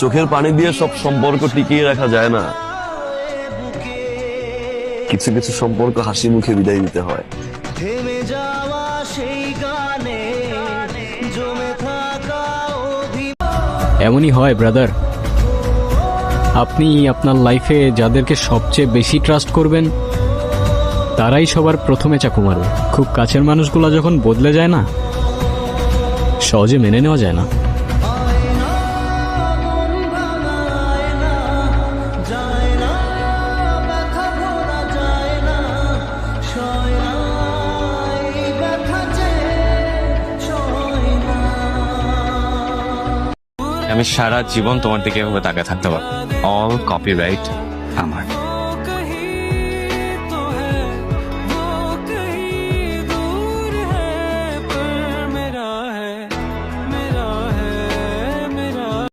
চোখের পানি দিয়ে সব সম্পর্ক টিকিয়ে রাখা যায় না, কিছু কিছু সম্পর্ক হাসি মুখে বিদায় দিতে হয়। থেমে যাওয়া সেই গানে জমে থাকা এমনই হয় ব্রাদার, আপনি আপনার লাইফে যাদেরকে সবচেয়ে বেশি ট্রাস্ট করবেন তারাই সবার প্রথমে চাকু মারবে। খুব কাছের মানুষগুলো যখন বদলে যায় না, সহজে মেনে নেওয়া যায় না। আমি সারা জীবন তোমার দিকে এভাবে তাকিয়ে থাকতে পারবো। অল কপিরাইট আমার।